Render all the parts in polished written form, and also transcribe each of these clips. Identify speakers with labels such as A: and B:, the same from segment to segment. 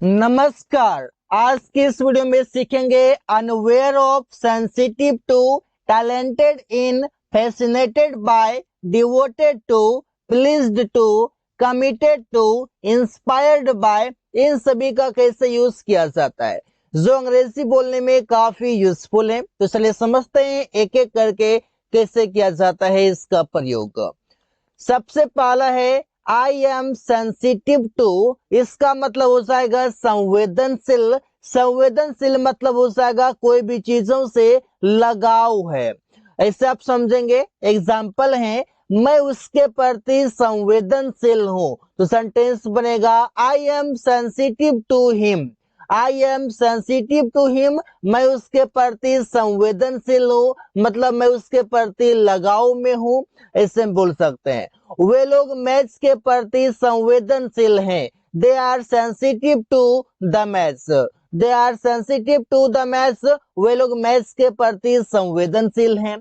A: नमस्कार। आज की इस वीडियो में सीखेंगे unaware of, sensitive to, talented in, fascinated by, devoted to, pleased to, committed to, inspired by, इन सभी का कैसे यूज किया जाता है जो अंग्रेजी बोलने में काफी यूजफुल है। तो चलिए समझते हैं एक एक करके कैसे किया जाता है इसका प्रयोग। सबसे पहला है आई एम सेंसिटिव टू। इसका मतलब हो जाएगा संवेदनशील। संवेदनशील मतलब हो जाएगा कोई भी चीजों से लगाव है, ऐसे आप समझेंगे। एग्जाम्पल है मैं उसके प्रति संवेदनशील हूं, तो सेंटेंस बनेगा I am sensitive to him. I am sensitive to him, मैं उसके प्रति संवेदनशील हूं, मतलब मैं उसके प्रति लगाव में हूं, ऐसे हम बोल सकते हैं। वे लोग मैच के प्रति संवेदनशील हैं। They are sensitive to the match. They are sensitive to the match, वे लोग मैच के प्रति संवेदनशील हैं।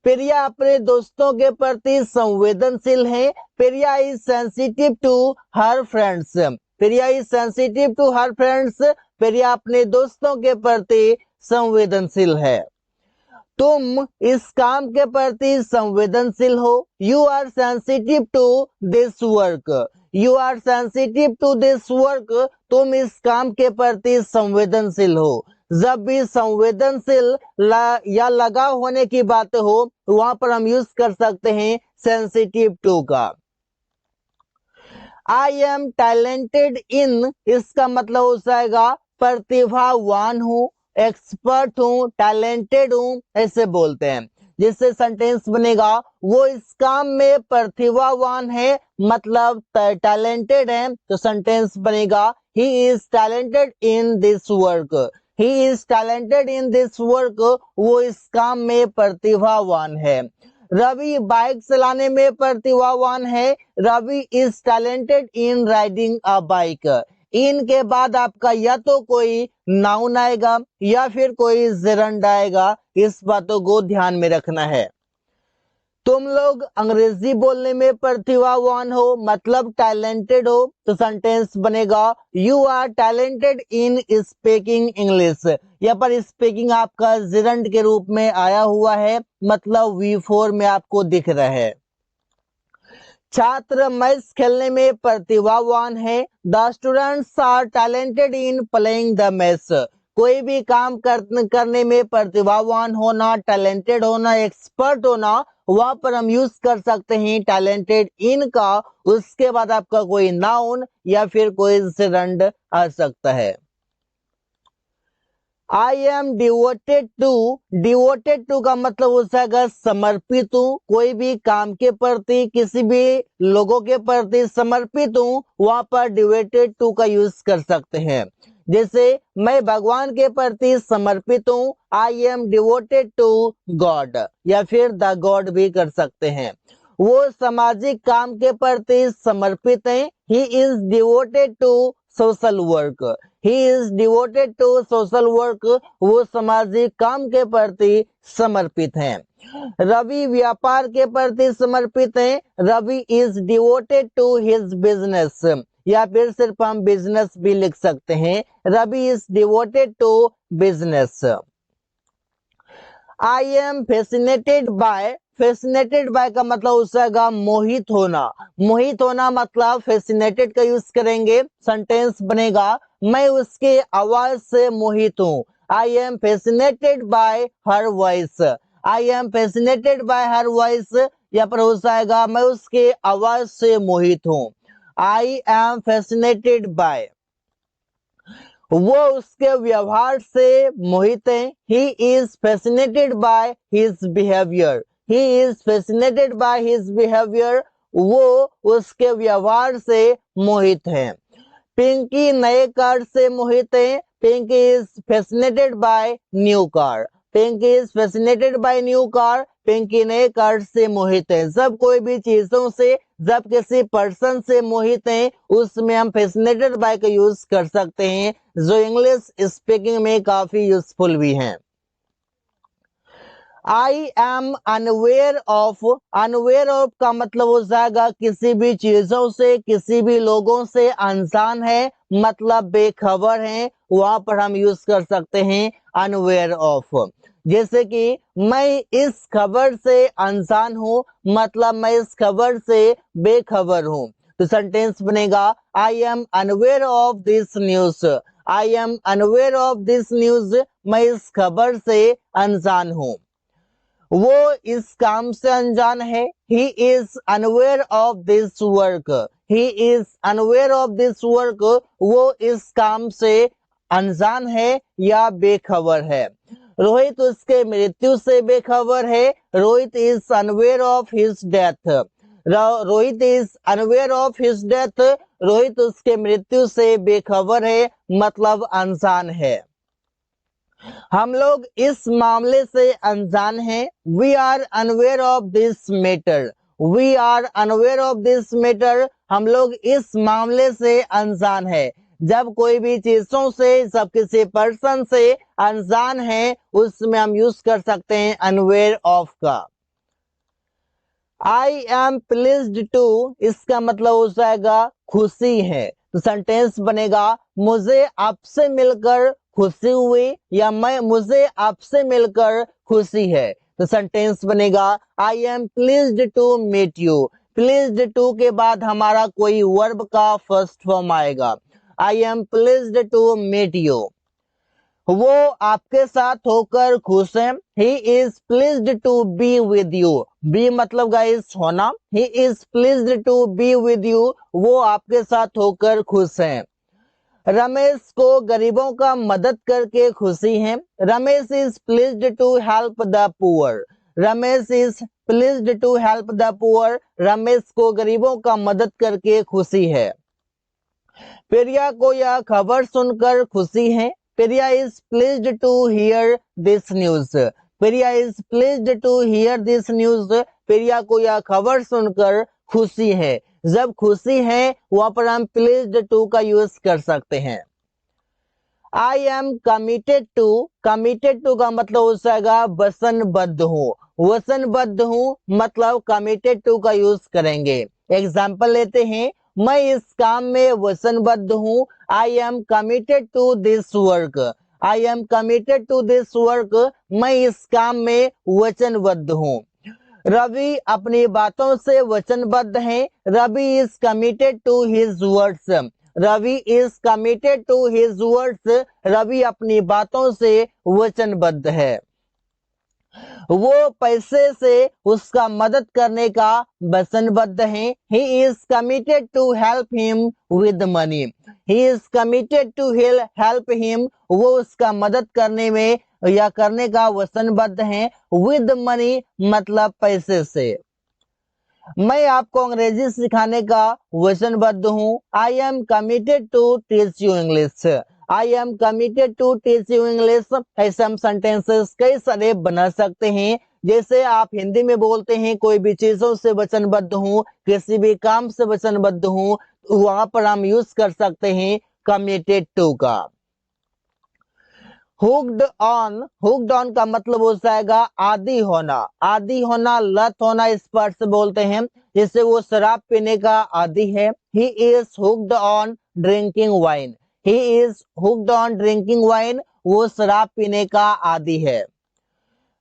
A: प्रिया अपने दोस्तों के प्रति संवेदनशील है। Priya is sensitive to her friends. Priya is sensitive to her friends, Priya अपने दोस्तों के प्रति संवेदनशील है। तुम इस काम के प्रति संवेदनशील हो। You are sensitive to this work. You are sensitive to this work, तुम इस काम के प्रति संवेदनशील हो। जब भी संवेदनशील या लगाव होने की बात हो वहां पर हम यूज कर सकते हैं सेंसिटिव टू का। आई एम टैलेंटेड इन, इसका मतलब हो जाएगा प्रतिभावान हूँ, एक्सपर्ट हूँ, टैलेंटेड हूँ, ऐसे बोलते हैं। जिससे सेंटेंस बनेगा वो इस काम में प्रतिभावान है, मतलब टैलेंटेड है, तो सेंटेंस बनेगा he is talented in this work. He is talented in this work, वो इस काम में प्रतिभावान है। रवि बाइक चलाने में प्रतिभावान है। Ravi is talented in riding a bike. इन के बाद आपका या तो कोई नाउन आएगा या फिर कोई जेरंड आएगा, इस बातों को ध्यान में रखना है। तुम लोग अंग्रेजी बोलने में प्रतिभावान हो, मतलब टैलेंटेड हो, तो सेंटेंस बनेगा you are talented in speaking English. यहाँ पर स्पीकिंग आपका जिरंड के रूप में आया हुआ है, मतलब V4 में आपको दिख रहा है। छात्र मैच खेलने में प्रतिभावान है। The students are talented in playing the match. कोई भी काम करने में प्रतिभावान होना, टैलेंटेड होना, एक्सपर्ट होना, वहां पर हम यूज कर सकते हैं टैलेंटेड इन का। उसके बाद आपका कोई नाउन या फिर कोई जेरंड आ सकता है। I am devoted to. Devoted to का मतलब हो जाएगा समर्पित हूँ, कोई भी काम के प्रति, किसी भी लोगों के प्रति समर्पित हूँ, वहां पर डिवोटेड टू का यूज कर सकते हैं। जैसे मैं भगवान के प्रति समर्पित हूँ, I am devoted to God, या फिर द गॉड भी कर सकते हैं। वो सामाजिक काम के प्रति समर्पित हैं। He is devoted to social work. He is devoted to social work, वो सामाजिक काम के प्रति समर्पित हैं। रवि व्यापार के प्रति समर्पित हैं। Ravi is devoted to his business, या फिर सिर्फ हम बिजनेस भी लिख सकते हैं। Ravi is devoted to business. I am fascinated by. Fascinated by का मतलब हो जाएगा मोहित होना। मोहित होना मतलब फैसिनेटेड का यूज करेंगे, सेंटेंस बनेगा मैं उसके आवाज से मोहित हूँ। I am fascinated bye her voice. I am fascinated bye her voice, यहाँ पर हो जाएगा मैं उसके आवाज से मोहित हूँ। आई एम फैसिनेटेड बाय, वो उसके व्यवहार से मोहित है। He is fascinated by his behaviour. He is fascinated by his behaviour, वो उसके व्यवहार से मोहित है। पिंकी नए कार से मोहित है। Pinky is fascinated by new car. Pinky is fascinated by new car, Pinky नए कार से मोहित है। जब कोई भी चीजों से, जब किसी पर्सन से मोहित है, उसमें हम फैसिनेटेड बाय का यूज कर सकते हैं, जो इंग्लिश स्पीकिंग में काफी यूजफुल भी है। I am unaware of. Unaware of का मतलब हो जाएगा किसी भी चीजों से, किसी भी लोगों से अनजान है, मतलब बेखबर हैं, वहां पर हम यूज कर सकते हैं अनअवेयर ऑफ। जैसे कि मैं इस खबर से अनजान हूं, मतलब मैं इस खबर से बेखबर हूं। तो सेंटेंस बनेगा I M unaware of this news. I am unaware of this news, मैं इस खबर से अनजान हूं। वो इस काम से अनजान है, he is unaware of this work. He is unaware of this work, वो इस काम से अनजान है या बेखबर है। रोहित उसके मृत्यु से बेखबर है, Rohit is unaware of his death. Rohit is unaware of his death, Rohit उसके मृत्यु से बेखबर है, मतलब अनजान है। हम लोग इस मामले से अनजान हैं। We are unaware of this matter. We are unaware of this matter, हम लोग इस मामले से अनजान है। जब कोई भी चीजों से, सब किसी पर्सन से अनजान है, उसमें हम यूज कर सकते हैं अनअवेयर ऑफ का। आई एम प्लीज्ड टू, इसका मतलब हो जाएगा खुशी है। तो सेंटेंस बनेगा मुझे आपसे मिलकर खुशी हुई, या मुझे आपसे मिलकर खुशी है। तो सेंटेंस बनेगा I am pleased to meet you. Pleased to के बाद हमारा कोई वर्ब का फर्स्ट फॉर्म आएगा। I am pleased to meet you. वो आपके साथ होकर खुश है। He is pleased to be with you. Be मतलब गाइस होना। He is pleased to be with you, वो आपके साथ होकर खुश है। रमेश को गरीबों का मदद करके खुशी है। Ramesh is pleased to help the poor. Ramesh is pleased to help the poor, Ramesh को गरीबों का मदद करके खुशी है। प्रिया को यह खबर सुनकर खुशी है। Priya is pleased to hear this news. Priya is pleased to hear this news, Priya को यह खबर सुनकर खुशी है। जब खुशी है वहां पर हम प्लीज्ड टू का यूज कर सकते हैं। I am committed to, committed to का मतलब हो जाएगा वचनबद्ध हूँ। वचनबद्ध हूँ मतलब कमिटेड टू का यूज करेंगे। एग्जाम्पल लेते हैं, मैं इस काम में वचनबद्ध हूँ। I am committed to this work. I am committed to this work, मैं इस काम में वचनबद्ध हूँ। रवि अपनी बातों से वचनबद्ध है। Ravi is committed to his words. Ravi is committed to his words, Ravi अपनी बातों से वचनबद्ध है। वो पैसे से उसका मदद करने का वचनबद्ध है। He is committed to help him with money. He is committed to help him, वो उसका मदद करने में या करने का वचनबद्ध है। विद मनी मतलब पैसे से। मैं आपको अंग्रेजी सिखाने का वचनबद्ध हूँ। I am committed to teach you English. I am committed to teach you English. ऐसे हम सेंटेंसेस कई सारे बना सकते हैं। जैसे आप हिंदी में बोलते हैं कोई भी चीजों से वचनबद्ध हूँ, किसी भी काम से वचनबद्ध हूँ, वहां पर हम यूज कर सकते हैं कमिटेड टू का। हुक्ड ऑन, हुक्ड ऑन का मतलब हो जाएगा आदी होना। आदी होना, लत होना, इस पर से बोलते हैं। जैसे वो शराब पीने का आदी है। He is hooked on drinking wine. He is hooked on drinking wine, वो शराब पीने का आदी है।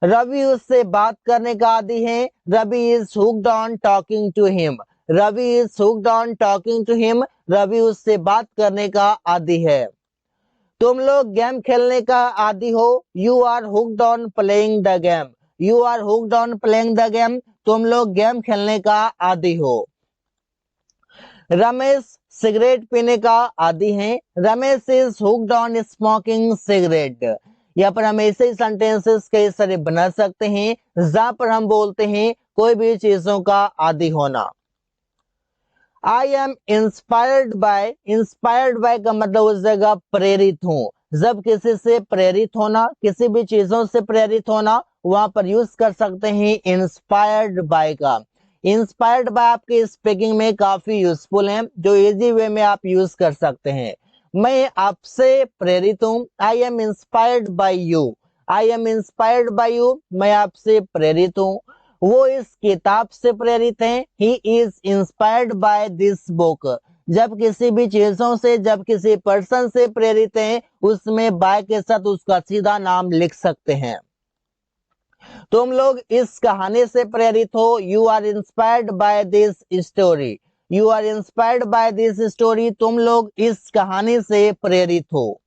A: रवि उससे बात करने का आदी है। Ravi is hooked on talking to him. Ravi is hooked on talking to him, Ravi उससे बात करने का आदी है। तुम लोग गेम खेलने का आदी हो। You are hooked on playing the game. You are hooked on playing the game, तुम लोग गेम खेलने का आदी हो। रमेश सिगरेट पीने का आदी है। Ramesh is hooked on smoking cigarette. यहाँ पर हम ऐसे ही सेंटेंसेस कई सारे बना सकते हैं जहां पर हम बोलते हैं कोई भी चीजों का आदी होना। I am inspired by, inspired by का मतलब हो जाएगा प्रेरित हूँ। जब किसी से प्रेरित होना, किसी भी चीजों से प्रेरित होना, वहां पर यूज कर सकते हैं इंस्पायर्ड बाय का। इंस्पायर्ड बाय आपके स्पीकिंग में काफी यूजफुल है, जो इजी वे में आप यूज कर सकते हैं। मैं आपसे प्रेरित हूँ। I am inspired by you. I am inspired by you, मैं आपसे प्रेरित हूँ। वो इस किताब से प्रेरित हैं। He is inspired by this book. जब किसी भी चीजों से, जब किसी पर्सन से प्रेरित हैं, उसमें बाय के साथ उसका सीधा नाम लिख सकते हैं। तुम लोग इस कहानी से प्रेरित हो। You are inspired by this story. You are inspired by this story. तुम लोग इस कहानी से प्रेरित हो।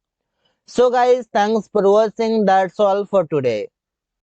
A: So guys, thanks for watching. That's all for today.